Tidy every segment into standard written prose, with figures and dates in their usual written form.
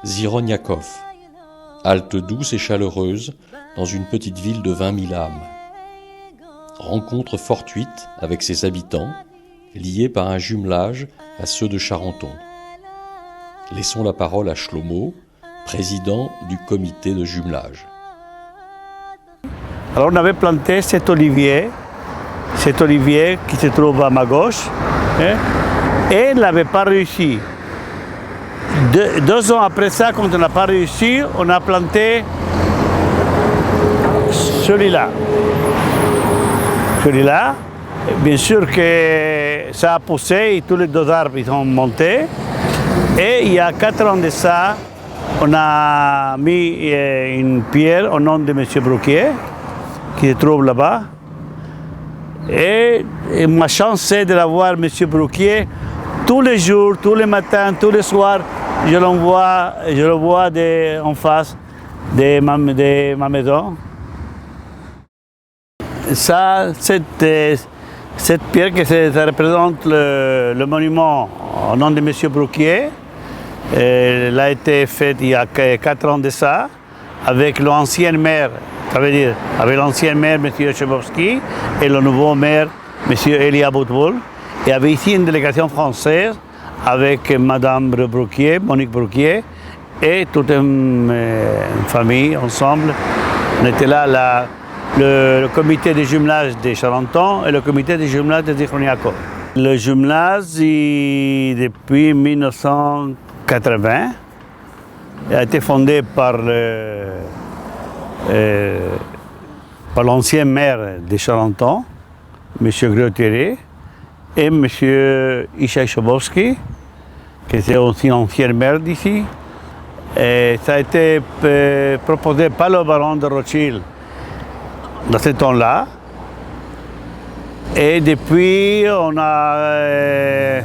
Zhironiakov, halte douce et chaleureuse dans une petite ville de 20 000 âmes. Rencontre fortuite avec ses habitants, liés par un jumelage à ceux de Charenton. Laissons la parole à Shlomo, président du comité de jumelage. Alors on avait planté cet olivier qui se trouve à ma gauche, et il n'avait pas réussi. 2 ans après ça, quand on n'a pas réussi, on a planté celui-là. Bien sûr que ça a poussé et tous les 2 arbres ils ont monté. Et il y a 4 ans de ça, on a mis une pierre au nom de M. Brouquier, qui se trouve là-bas. Et ma chance, c'est de l'avoir, M. Brouquier, tous les jours, tous les matins, tous les soirs. Je le vois en face de ma maison. Ça, cette pierre, ça représente le monument au nom de M. Brouquier. Elle a été faite il y a 4 ans de ça, avec l'ancien maire, ça veut dire avec l'ancien maire, M. Chebovski, et le nouveau maire, M. Elia Boutboul. Il y avait ici une délégation française avec Mme Brouquier, Monique Brouquier, et toute une famille ensemble. On était là, le comité de jumelage de Charenton et le comité de jumelage de Zhironiakov. Le jumelage, depuis 1980, a été fondé par l'ancien maire de Charenton, M. Grottieri, et M. Ishaï Chebovski, qui était aussi ancien maire d'ici. Et ça a été proposé par le baron de Rothschild dans ce temps-là. Et depuis, on a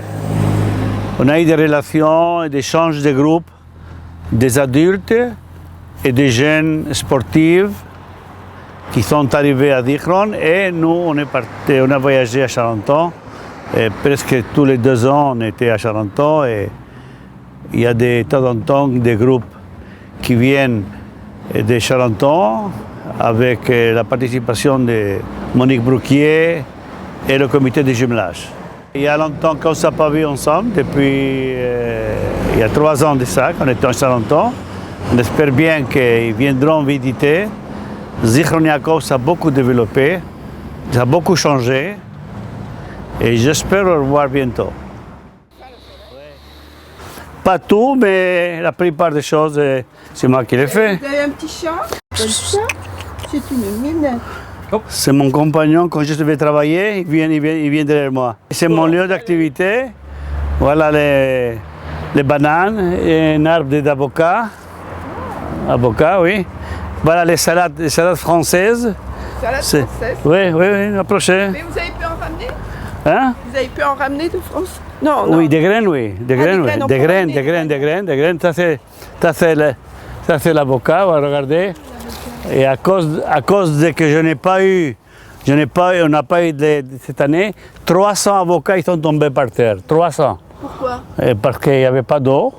eu des relations et des échanges de groupes, des adultes et des jeunes sportifs qui sont arrivés à Zichron. Et nous, on a voyagé à Charenton. Et presque tous les 2 ans, on était à Charenton. Et il y a de temps en temps des groupes qui viennent de Charenton avec la participation de Monique Brouquier et le comité de jumelage. Il y a longtemps qu'on ne s'est pas vu ensemble, depuis il y a 3 ans de ça, qu'on était à Charenton. On espère bien qu'ils viendront visiter. Zhironiakov s'est beaucoup développé, ça a beaucoup changé et j'espère le revoir bientôt. Pas tout, mais la plupart des choses, c'est moi qui les fais. Vous avez un petit chat? C'est une mine. C'est mon compagnon, quand je vais travailler, il vient derrière moi. C'est mon lieu d'activité. Voilà les bananes, et un arbre d'avocat. Avocat, oui. Voilà les salades françaises. Salades françaises? Oui, approchez. Mais vous avez pu en ramener? Hein? Vous avez pu en ramener de France? Non. Oui, des graines, oui. Des graines. Ça, c'est l'avocat, regardez. Et à cause de que on n'a pas eu cette année, 300 avocats ils sont tombés par terre. 300. Pourquoi? Parce qu'il n'y avait pas d'eau.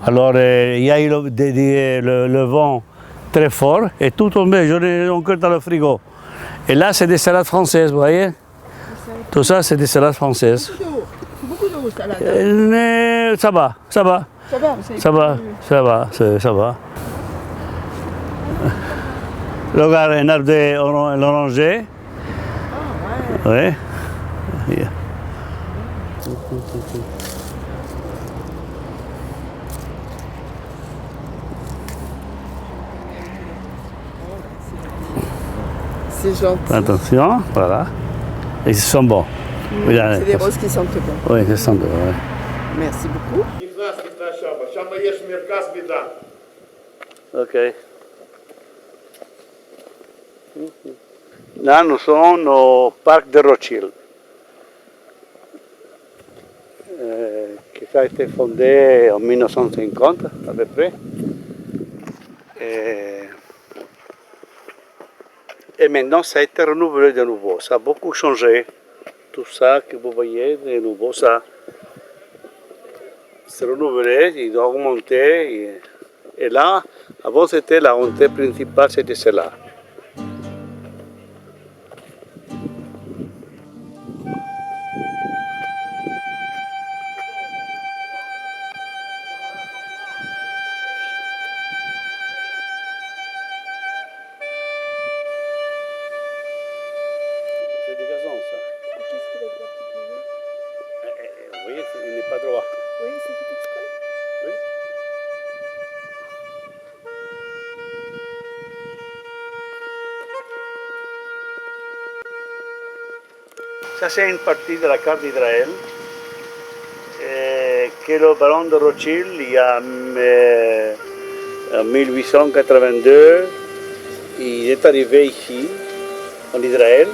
Alors il y a eu le vent très fort et tout tombé. J'en ai encore dans le frigo. Et là, c'est des salades françaises, vous voyez? Tout ça, c'est des salades françaises. Beaucoup d'eau, salade. Ça va. Ça va. Regarde, un arbre d'oranger. Ah ouais. Ouais. C'est gentil. Attention, voilà. Et ils sont bons. C'est des roses qui sentent bon. Oui, ils sentent bon. Ouais. Merci beaucoup. Ok. Là, nous sommes au parc de Rothschild, qui a été fondé en 1950 à peu près. Et Et maintenant, ça a été renouvelé de nouveau. Ça a beaucoup changé. Tout ça que vous voyez, de nouveau, ça s'est renouvelé, il doit augmenter. Et là, avant, c'était la rentrée principale, c'était celle-là. C'est des gazons, ça. Qu'est-ce qu'il a de particulier? Vous voyez, il n'est pas droit. Oui, c'est fait exprès. Oui. Ça, c'est une partie de la carte d'Israël que le baron de Rothschild, il y a en 1882, il est arrivé ici, en Israël.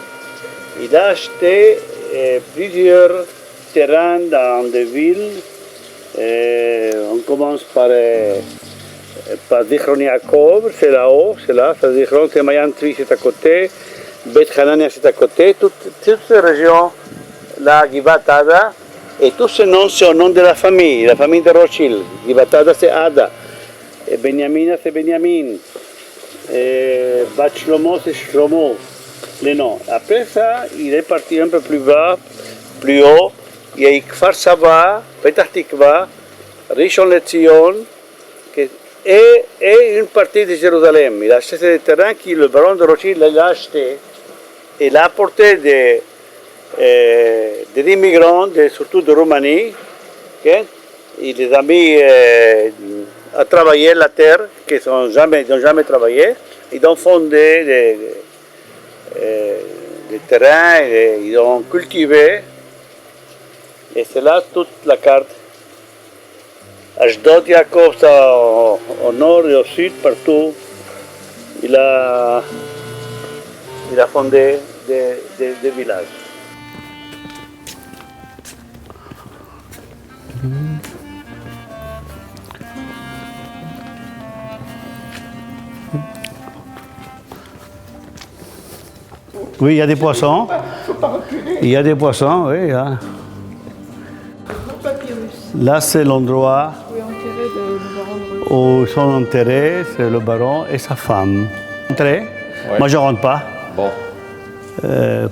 Il a acheté plusieurs terrains dans des villes. On commence par Zichron Yaakov, c'est là-haut, c'est là. Zichron, c'est Mayan Tri, c'est à côté. Beth Hanania, c'est à côté. Toutes ces régions, là, Givat Ada. Et tous ces noms, c'est au nom de la famille de Rothschild. Givat Ada, c'est Ada. Et Benjamin, c'est Benjamin. Bat Shlomo, c'est Shlomo. Les noms. Après ça, il est parti un peu plus bas, plus haut. Il y a Kfar Saba, Petah Tikva, Rishon LeZion, et une partie de Jérusalem. Il a acheté des terrains que le baron de Rothschild l'a acheté. Il a apporté des immigrants, surtout de Roumanie. Okay? Il les a mis à travailler la terre, qui n'ont jamais travaillé. Ils ont fondé des terrains, ils ont cultivé. Et c'est là toute la carte. Ashdod Yaakov, ça au nord et au sud, partout. Il a fondé des villages. Oui, il y a des poissons. Il y a des poissons, oui. Il y a. Là, c'est l'endroit où ils sont enterrés, c'est le baron et sa femme. Entrez. Ouais. Moi, je ne rentre pas. Bon.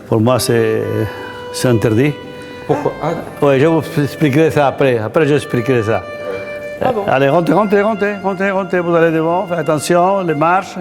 Pour moi, c'est interdit. Pourquoi? Oui, je vous expliquerai ça après. Après, je expliquerai ça. Ah bon. Allez, rentrez, vous allez devant, faites attention, les marches.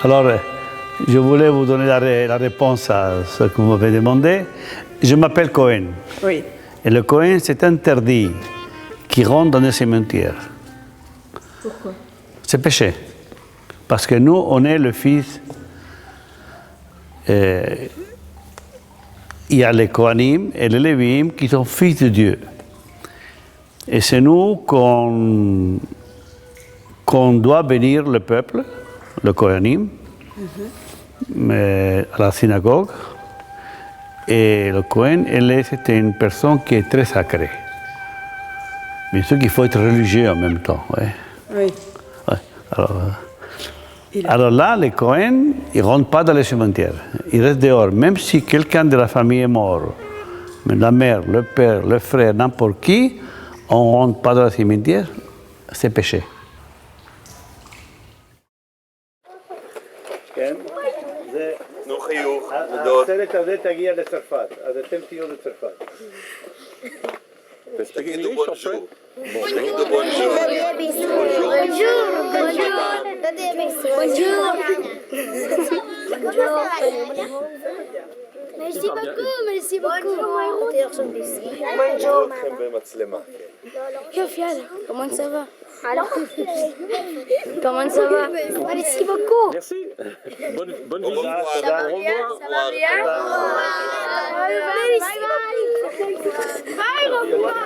Alors, je voulais vous donner la réponse à ce que vous m'avez demandé. Je m'appelle Cohen. Oui. Et le Cohen, c'est interdit qui rentre dans les cimetières. Pourquoi? C'est péché. Parce que nous, on est le fils. Il y a les Kohanim et les Lévim qui sont fils de Dieu. Et c'est nous qu'on doit bénir le peuple, le Kohanim, à la synagogue. Et le Kohen, c'était une personne qui est très sacrée. Bien sûr qu'il faut être religieux en même temps. Ouais. Oui. Ouais. Alors là, les Kohen, ils ne rentrent pas dans les cimetières. Ils restent dehors. Même si quelqu'un de la famille est mort, la mère, le père, le frère, n'importe qui, on ne rentre pas dans le cimetière, c'est péché. נו חיוך, נדוד. הסרט הזה תגיע לצרפת, אז אתם תהיו לצרפת. תגידו בונז'ור. תגידו בונז'ור. Bonjour. merci beaucoup. במצלמה. יופי, יאללה. Comment ça va? Alors? Comment ça va? Merci beaucoup. Merci. Bonne Au visite. revoir. Ça va bien? Ça va bien? Bye, au revoir.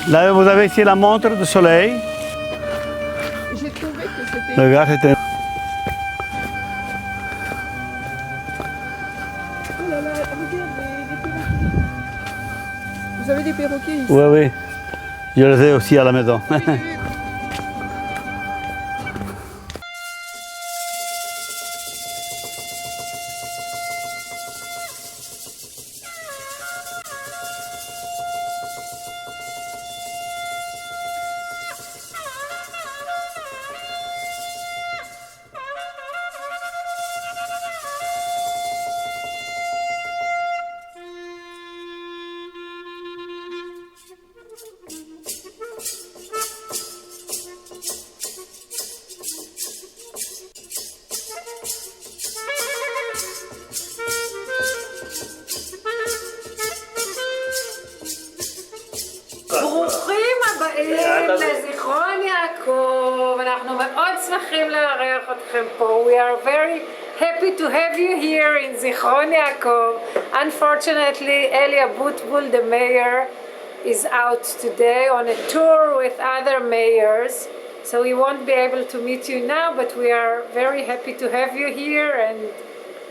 Là, vous avez ici la montre du soleil. J'ai trouvé que c'était... Regarde, c'était... Oh là là, regarde les perroquets. Vous avez des perroquets ici? Oui, oui. Je les ai aussi à la maison. ברוכים הבאים לזיכרון יעקב, אנחנו מאוד שמחים לארח אתכם פה. We are very happy to have you here in זיכרון יעקב. Unfortunately, Eli Abutbul, the mayor, is out today on a tour with other mayors, so we won't be able to meet you now, but we are very happy to have you here, and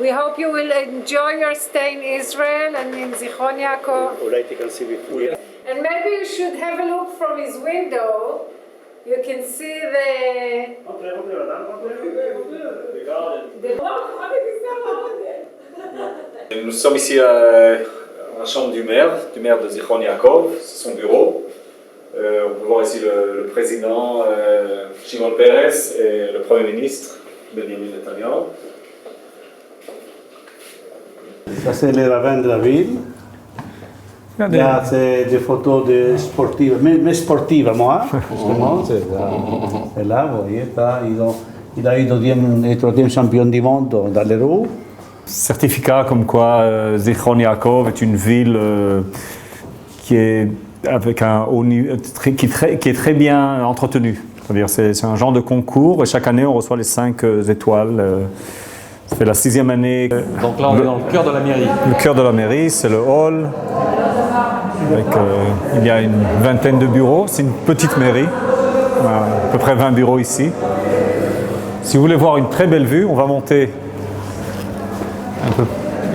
we hope you will enjoy your stay in Israel and in זיכרון יעקב. אולי תיכנסי בפנים. And maybe you should have a look from his window. You can see the Nous sommes ici à la chambre du maire de Zichron Yaakov, c'est son bureau. On peut voir ici le président Shimon Peres et le premier ministre Benjamin Netanyahu. Ça, c'est les ravins de la ville. Là, c'est des photos de sportives, mais sportives à moi, justement. Et là, vous voyez, là, il a eu le troisième champion du monde dans les roues. Certificat comme quoi Zichron Yaakov est une ville qui est avec un haut niveau, qui est très bien entretenue. C'est-à-dire c'est un genre de concours et chaque année on reçoit les 5 étoiles. Ça fait la 6e année. Donc là, on est dans le cœur de la mairie. Le cœur de la mairie, c'est le hall. Avec, il y a une vingtaine de bureaux. C'est une petite mairie. On a à peu près 20 bureaux ici. Si vous voulez voir une très belle vue, on va monter un peu.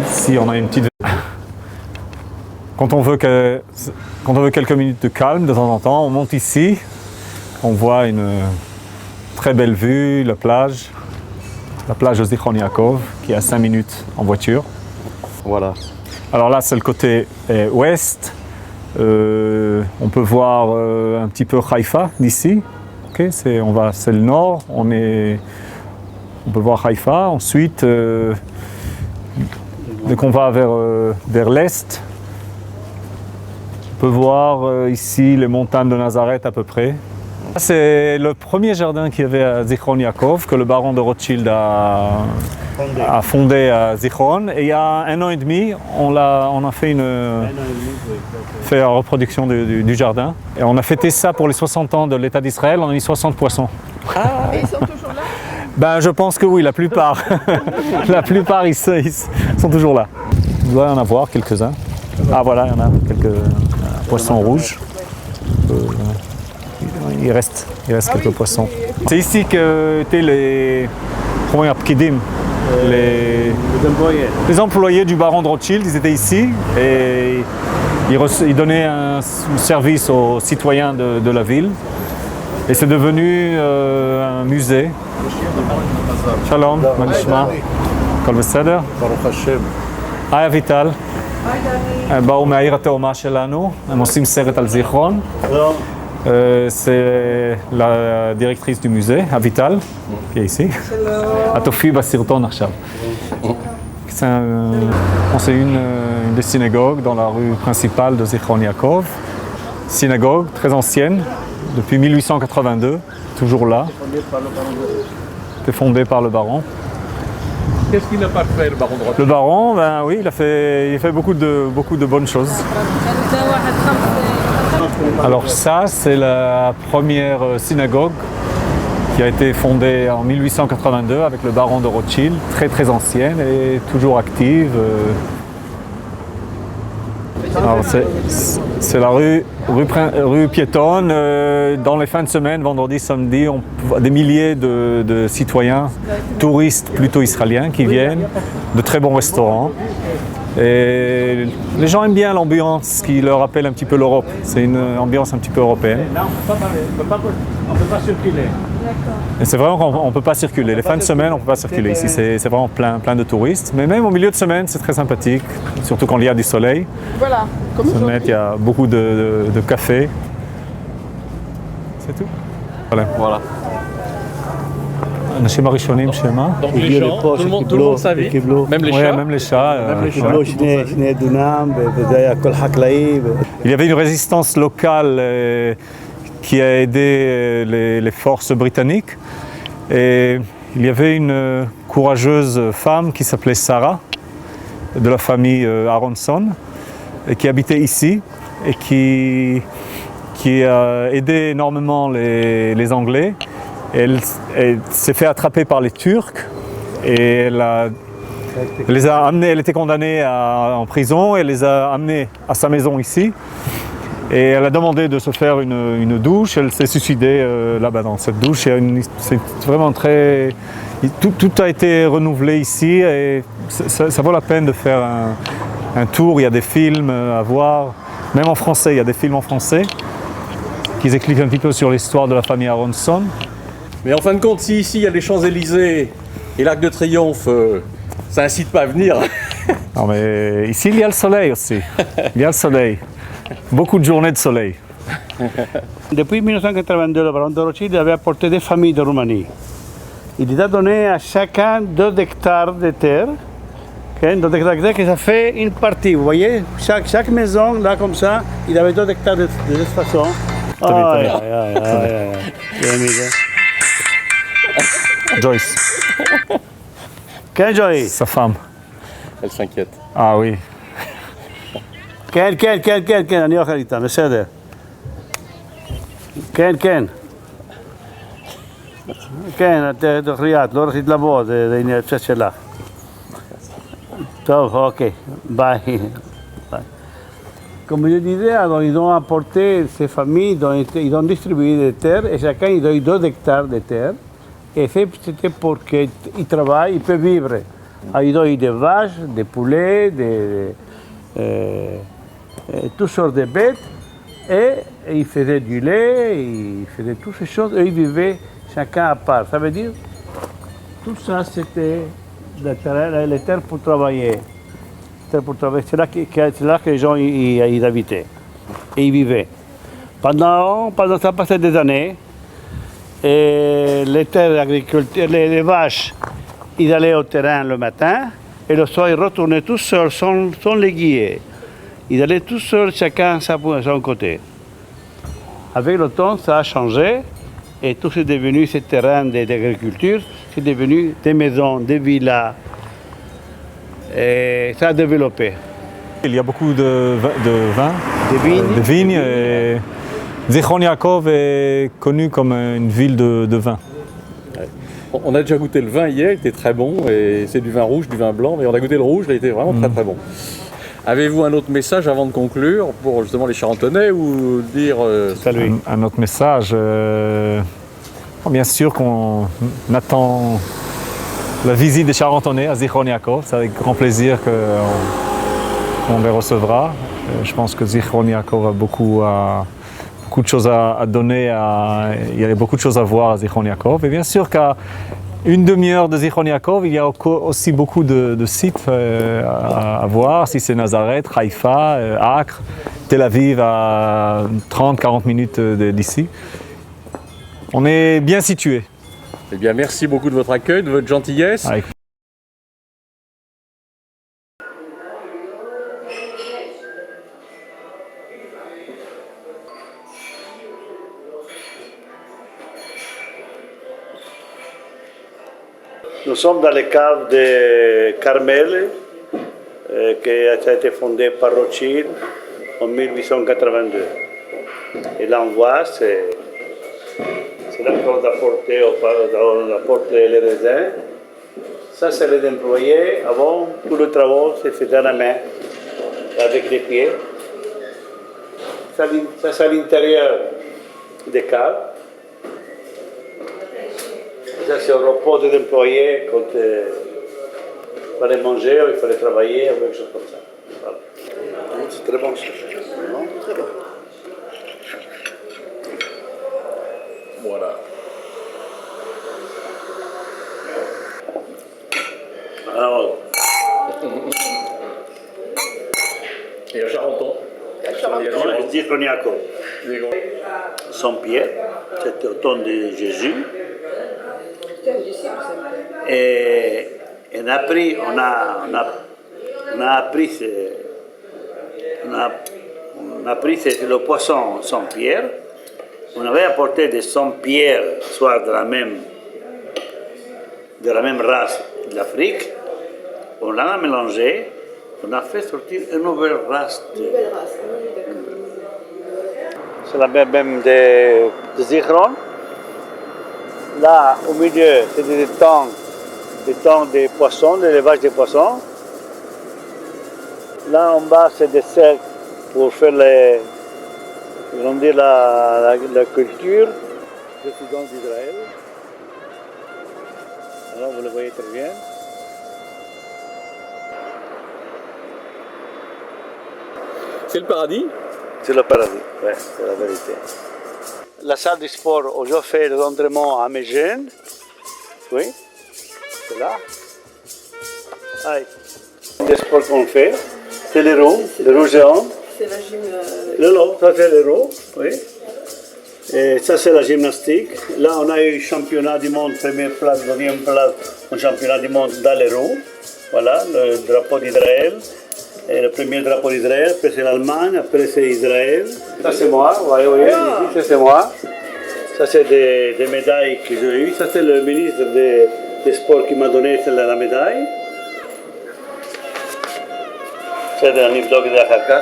Ici, on a une petite. Quand on veut quelques minutes de calme, de temps en temps, on monte ici. On voit une très belle vue, la plage de Zichron Yaakov, qui est à 5 minutes en voiture. Voilà. Alors là, c'est le côté ouest. On peut voir un petit peu Haïfa d'ici. Okay, c'est le nord. On peut voir Haïfa. Ensuite, dès qu'on va vers l'est, on peut voir ici les montagnes de Nazareth à peu près. C'est le premier jardin qu'il y avait à Zichron Yaakov, que le baron de Rothschild a fondé à Zichron. Et il y a 1 an et demi, on a fait la reproduction du jardin. Et on a fêté ça pour les 60 ans de l'État d'Israël, on a mis 60 poissons. Et ils sont toujours là? Ben, je pense que oui, la plupart. La plupart, ils sont toujours là. Il doit y en avoir quelques-uns. Ah voilà, il y en a quelques poissons rouges. Il reste quelques poissons. C'est ici qu'étaient les pkidim, les employés du baron de Rothschild. Ils étaient ici et ils donnaient un service aux citoyens de la ville. Et c'est devenu un musée. Shalom, ma nishma, kol beseder. Baruch Hashem. Aya Vital. הם באו מהעיר התאומה שלנו, הם עושים סרט על זיכרון. C'est la directrice du musée, Avital, qui est ici. את תופיעי בסרטון עכשיו. C'est une des synagogues dans la rue principale de Zichron Yaakov. Synagogue très ancienne, depuis 1882, toujours là. C'était fondé par le baron. Qu'est-ce qu'il n'a pas fait, le baron de Rothschild? Le baron, ben oui, il a fait beaucoup de bonnes choses. Alors ça, c'est la première synagogue qui a été fondée en 1882 avec le baron de Rothschild, très ancienne et toujours active. Alors c'est la rue piétonne. Dans les fins de semaine, vendredi, samedi, on voit des milliers de citoyens, touristes plutôt israéliens qui viennent, de très bons restaurants. Et les gens aiment bien l'ambiance qui leur rappelle un petit peu l'Europe. C'est une ambiance un petit peu européenne. Là, on ne peut pas circuler. Et c'est vraiment qu'on ne peut pas circuler. Les fins de semaine, on ne peut pas circuler. Ici, c'est vraiment plein de touristes. Mais même au milieu de semaine, c'est très sympathique, surtout quand il y a du soleil. Voilà, comme Il y a beaucoup de cafés. C'est tout. Voilà. אנשים הראשונים שמה? Donc les gens, tout le monde savait, même les chats. Même les chats. קיבלו שני דונם, וזה היה הכל חקלאי. Il y avait une résistance locale qui a aidé les forces britanniques. Et il y avait une courageuse femme qui s'appelait Sarah, de la famille Aronson, et qui habitait ici et qui a aidé énormément les Anglais. Elle s'est fait attraper par les Turcs et les a amenés, elle était condamnée en prison, elle les a amenés à sa maison ici et elle a demandé de se faire une douche, elle s'est suicidée là-bas dans cette douche. C'est vraiment très... Tout a été renouvelé ici et ça vaut la peine de faire un tour. Il y a des films à voir, même en français, il y a des films en français qui expliquent un petit peu sur l'histoire de la famille Aronson. Mais en fin de compte, si ici il y a les Champs-Élysées et l'Arc de Triomphe, ça incite pas à venir. Non mais ici il y a le soleil aussi. Il y a le soleil. Beaucoup de journées de soleil. Depuis 1982, le baron de Rothschild avait apporté des familles de Roumanie. Il les a donné à chacun 2 hectares de terre. 2 hectares de terre, que ça fait une partie. Vous voyez, chaque maison, là comme ça, il avait 2 hectares de cette façon. Joyce. Quel Joyce? Sa femme. Elle s'inquiète. Ah oui. כן, אני אוכל איתה, בסדר. כן. כן, את תוכלי את, לא רצית לבוא, זה עניין שלך. טוב, אוקיי, ביי. Comme je disais, alors, ils ont apporté, ces familles, ils ont distribué des terres et chacun il a eu 2 hectares de terre. Et c'était pour qu'ils travaillent, ils peuvent vivre. Alors, ils ont eu des vaches, des poulets, toutes sortes de bêtes. Et ils faisaient du lait, ils faisaient toutes ces choses et ils vivaient chacun à part. Ça veut dire, tout ça c'était les terres pour travailler. C'est là que les gens y habitaient et y vivaient. Pendant ça passait des années, et les terres agriculteurs, les vaches, ils allaient au terrain le matin et le soir ils retournaient tous seuls sans les guider. Ils allaient tous seuls, chacun à son côté. Avec le temps, ça a changé et tout c'est devenu ces terrains d'agriculture, c'est devenu des maisons, des villas. Et ça a développé. Il y a beaucoup de vins, Des vignes. Et Zichron Yaakov est connu comme une ville de vin. On a déjà goûté le vin hier, il était très bon, et c'est du vin rouge, du vin blanc, mais on a goûté le rouge, il était vraiment très bon. Avez-vous un autre message avant de conclure pour justement les Charentonnais ou dire... Salut. Un autre message, bien sûr qu'on attend la visite des Charentonnais à Zichron Yaakov. C'est avec grand plaisir qu'on les recevra. Je pense que Zichron Yaakov a beaucoup de choses à donner, il y a beaucoup de choses à voir à Zichron Yaakov. Et bien sûr qu'à une demi-heure de Zichron Yaakov, il y a aussi beaucoup de sites à voir, si c'est Nazareth, Haïfa, Acre, Tel Aviv à 30-40 minutes d'ici. On est bien situé. Eh bien, merci beaucoup de votre accueil, de votre gentillesse. Avec Nous sommes dans les caves de Carmel, qui a été fondée par Rothschild en 1882. Et là, on voit, c'est là qu'on apporte les raisins. Ça, c'est les employés. Avant, tous les travaux se faisaient à la main, avec les pieds. Ça, c'est à l'intérieur des caves. Ça, c'est au repos des employés quand il fallait manger ou il fallait travailler, ou quelque chose comme ça. Voilà. C'est très bon, ça. Non, très bon. Voilà. Alors, Et à Charenton. on dit qu'on y a quoi? Saint-Pierre, c'était au temps de Jésus. Et on a appris, c'est le poisson Saint-Pierre. On avait apporté des Saint-Pierre, soit de la même race de l'Afrique. On l'a mélangé, on a fait sortir une nouvelle race. C'est la même de Zichron. Là, au milieu, c'est des temps des poissons, de l'élevage des poissons. Là, en bas, c'est des cercles pour faire grandir la culture. Résidence d'Israël. Alors, vous le voyez très bien. C'est le paradis? C'est le paradis, ouais, c'est la vérité. La salle de sport où je fais l'entraînement à mes jeunes, oui, c'est là. Aïe. Le sport qu'on fait, c'est les roues géants. C'est la gym. Le lot, ça c'est les roues, oui. Et ça c'est la gymnastique. Là on a eu championnat du monde, première place, deuxième place au championnat du monde dans les roues. Voilà, le drapeau d'Israël. Et le premier drapeau d'Israël, après c'est l'Allemagne, après c'est Israël. Ça c'est moi, vous voyez, ici, ça c'est moi. Ça c'est des médailles que j'ai eues. Ça c'est le ministre des Sports qui m'a donné la médaille. C'est un livre de la Kaka.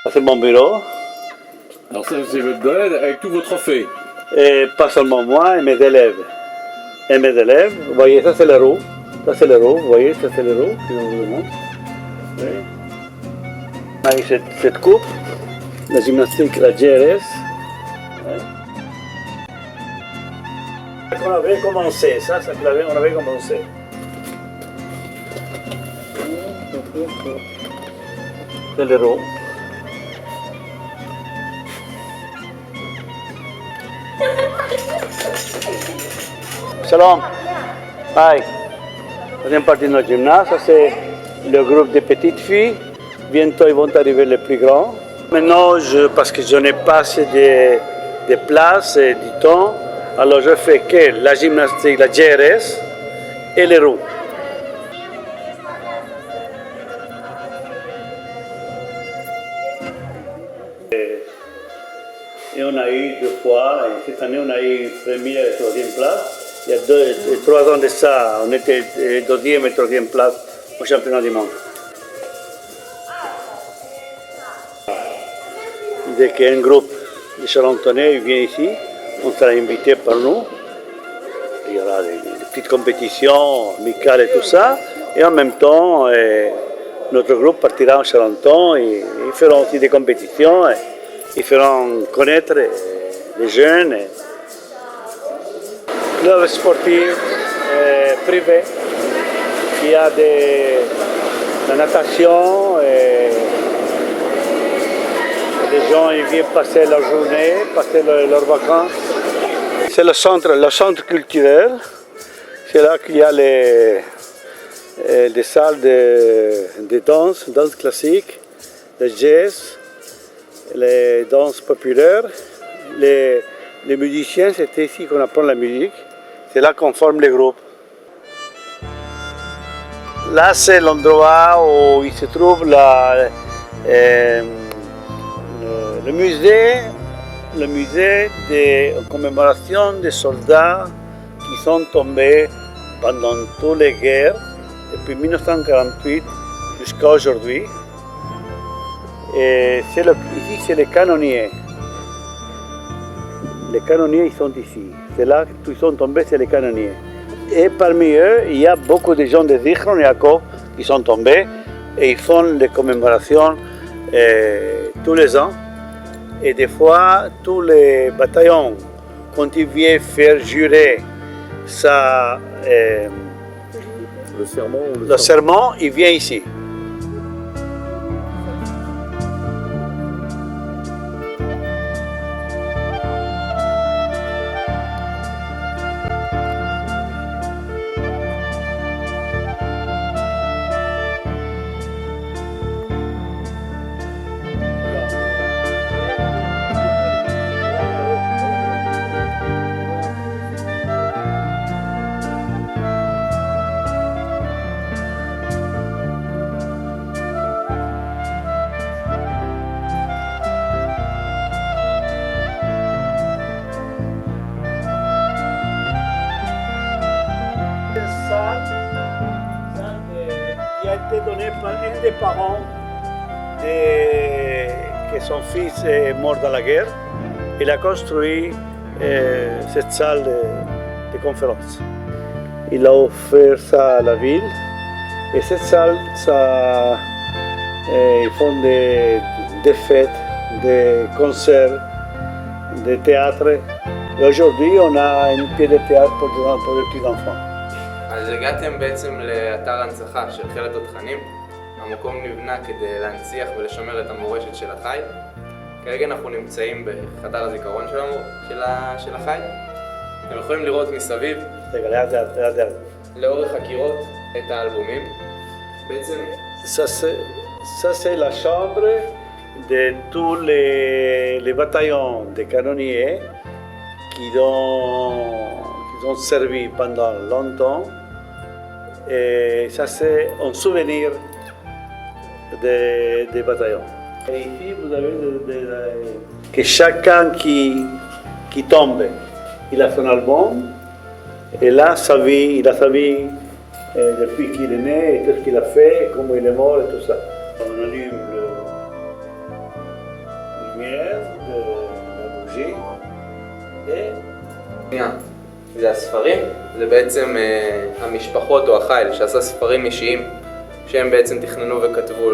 Ça c'est mon bureau. Alors ça, c'est votre domaine avec tous vos trophées. Et pas seulement moi, et mes élèves. Vous voyez, ça c'est le roue. Ça c'est le roue, vous voyez, ça c'est le roue que je vous montre. Oui. Avec cette coupe, la gymnastique, la GRS. Oui. On avait commencé, ça on avait commencé. C'est le roue. Shalom. Hi. Deuxième partie de notre gymnase, ça c'est le groupe des petites filles. Bientôt ils vont arriver les plus grands. Maintenant, parce que je n'ai pas assez de place et du temps, alors je fais que la gymnastique, la GRS et les roues. Et on a eu 2 fois, et cette année on a eu première et troisième place. Il y a 3 ans de ça, on était deuxième et troisième place au championnat du monde. Dès qu'un groupe de Charentonais vient ici, on sera invité par nous. Il y aura des petites compétitions amicales et tout ça. Et en même temps, notre groupe partira en Charenton et ils feront aussi des compétitions. Ils feront connaître les jeunes. Club sportif privé, il y a la natation, les gens ils viennent passer leur journée, passer leurs vacances. C'est le centre culturel, C'est là qu'il y a des salles de danse classique, le jazz, les danses populaires. Les musiciens, c'est ici qu'on apprend la musique. C'est là qu'on forme les groupes. Là, c'est l'endroit où il se trouve le musée de commémoration des soldats qui sont tombés pendant toutes les guerres, depuis 1948 jusqu'à aujourd'hui. Et ici, c'est les canonniers. Les canonniers, ils sont ici. C'est là qu'ils sont tombés, c'est les canonniers. Et parmi eux, il y a beaucoup de gens de Zichron Yaakov qui sont tombés et ils font des commémorations tous les ans. Et des fois, tous les bataillons, quand ils viennent faire jurer le serment, ils viennent ici. Qui a été donné par un des parents que son fils est mort dans la guerre. Il a construit cette salle de conférence. Il a offert ça à la ville et cette salle, ils font des fêtes, des concerts, des théâtres. Et aujourd'hui, on a un pied de théâtre pour les petits enfants. אז הגעתם בעצם לאתר הנצחה של חיל התותחנים. המקום נבנה כדי להנציח ולשמר את המורשת של החיל. כרגע אנחנו נמצאים בחדר הזיכרון של החיל. אתם יכולים לראות מסביב, לאורך הקירות, את האלבומים. בעצם... Ça c'est la chambre de tous les bataillons de canonniers qui ont servi pendant longtemps. Et ça c'est un souvenir des bataillons. Et ici vous avez que chacun qui tombe, il a son album. Et là il a sa vie depuis qu'il est né, et tout ce qu'il a fait, comment il est mort et tout ça. On allume la lumière de la bougie et... זה הספרים, זה בעצם המשפחות או החיל שעשה ספרים אישיים שהם בעצם תכננו וכתבו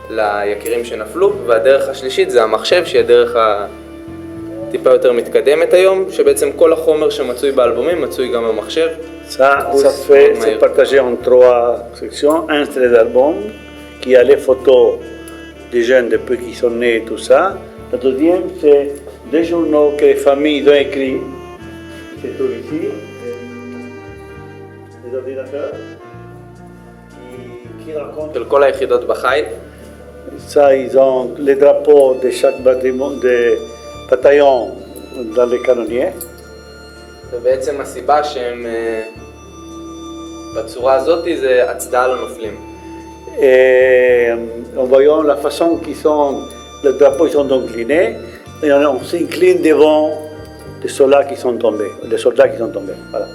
ליקירים שנפלו, והדרך השלישית זה המחשב שהיא הדרך הטיפה יותר מתקדמת היום, שבעצם כל החומר שמצוי באלבומים מצוי גם במחשב. C'est partagé en 3 sections. Un c'est les albums qui a les photos des jeunes depuis qu'ils sont nés et tout ça. La deuxième c'est des journaux que les familles ont écrits. Se trouve ici, les ordinateurs qui racontent. של כל היחידות בחיל. Ça, ils ont les drapeaux de chaque bataillon dans les canonniers. ובעצם הסיבה שהם בצורה הזאת זה הצדעה לנופלים. En voyant la façon qu'ils sont, les drapeaux ils sont inclinés, et on s'incline devant des soldats qui sont tombés, voilà.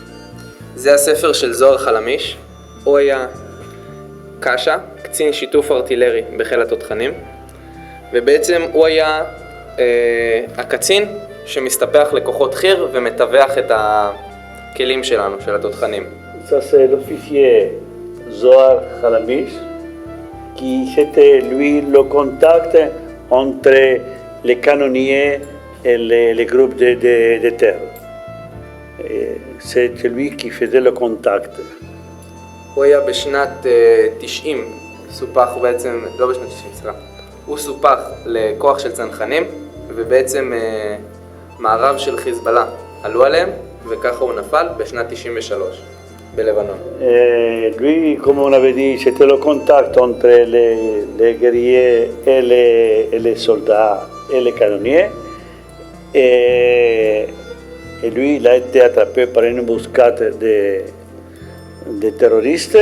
זה הספר של זוהר חלמיש. הוא היה קאשה, קצין שיתוף ארטילרי בחיל התותחנים, ובעצם הוא היה הקצין שמסתפח לכוחות חי"ר ומתווך את הכלים שלנו, של התותחנים. Ça c'est l'officier Zohar Khalamish qui c'était lui le contact entre les canonniers et les groupes de terre. C'est lui qui faisait le contact. הוא היה בשנת 90, סופח בעצם, לא בשנת 90, סליחה. הוא סופח לכוח של צנחנים, ובעצם מערב של חיזבאללה עלו עליהם, וככה הוא נפל בשנת 93. בלבנון. Lui, comme on avait dit, c'était le contact entre les guerriers et les soldats et les canonniers. Et lui, il a été attrapé par une embuscade de terroristes.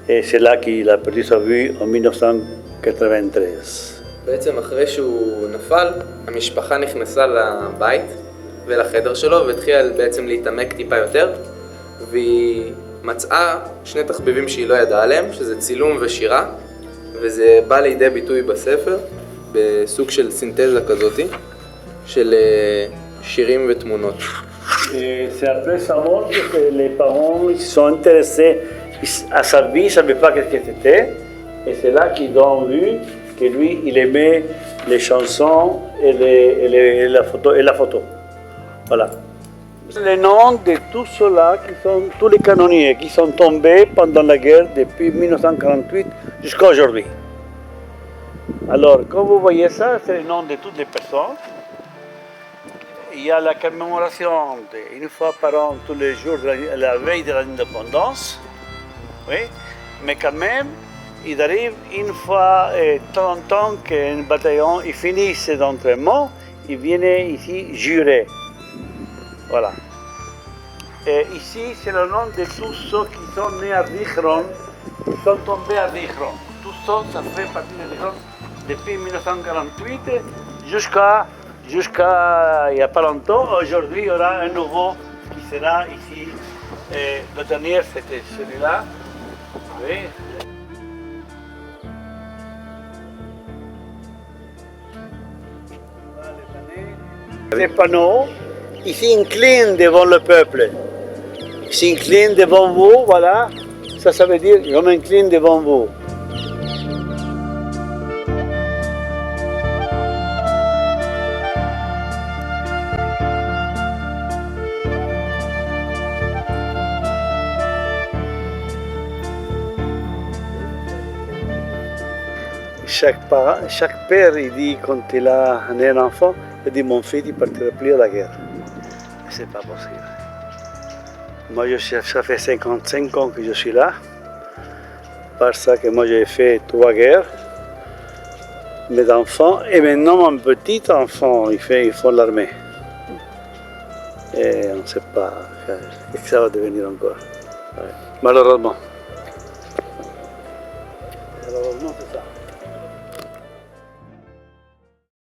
Et c'est là qu'il a perdu sa vie en 1993. בעצם אחרי שהוא נפל, המשפחה נכנסה לבית ולחדר שלו והתחילה בעצם להתעמק טיפה יותר, והיא מצאה שני תחביבים שהיא לא ידעה עליהם, שזה צילום ושירה, וזה בא לידי ביטוי בספר בסוג של סינתזה כזאת של שירים ותמונות. C'est après sa mort que les parents se sont intéressés à sa vie, ils ne savaient pas ce que c'était. Et c'est là qu'ils ont vu que lui, il aimait les chansons et la photo. Voilà. Les noms de tous ceux-là, qui sont tous les canonniers qui sont tombés pendant la guerre depuis 1948 jusqu'à aujourd'hui. Alors, quand vous voyez ça, c'est le nom de toutes les personnes. Il y a la commémoration une fois par an, tous les jours, la veille de l'indépendance. Oui, mais quand même, il arrive une fois de temps en temps qu'un bataillon il finit ses entraînements, il vient ici jurer. Voilà. Et ici, c'est le nom de tous ceux qui sont nés à Zichron, qui sont tombés à Zichron. Tout ça, ça fait partie de Zichron depuis 1948 jusqu'à il n'y a pas longtemps. Aujourd'hui, il y aura un nouveau qui sera ici. Et le dernier, c'était celui-là. Oui. Les panneaux, ils s'inclinent devant le peuple. Ils s'inclinent devant vous, voilà. Ça veut dire je m'incline devant vous. Chaque père, il dit quand il a un enfant, il dit mon fils, il partira plus à la guerre. C'est pas possible. Moi, ça fait 55 ans que je suis là, parce que moi j'ai fait 3 guerres. Mes enfants, et maintenant mon petit enfant, il fait l'armée. Et on ne sait pas ce que ça va devenir encore. Ouais. Malheureusement. Malheureusement, c'est ça.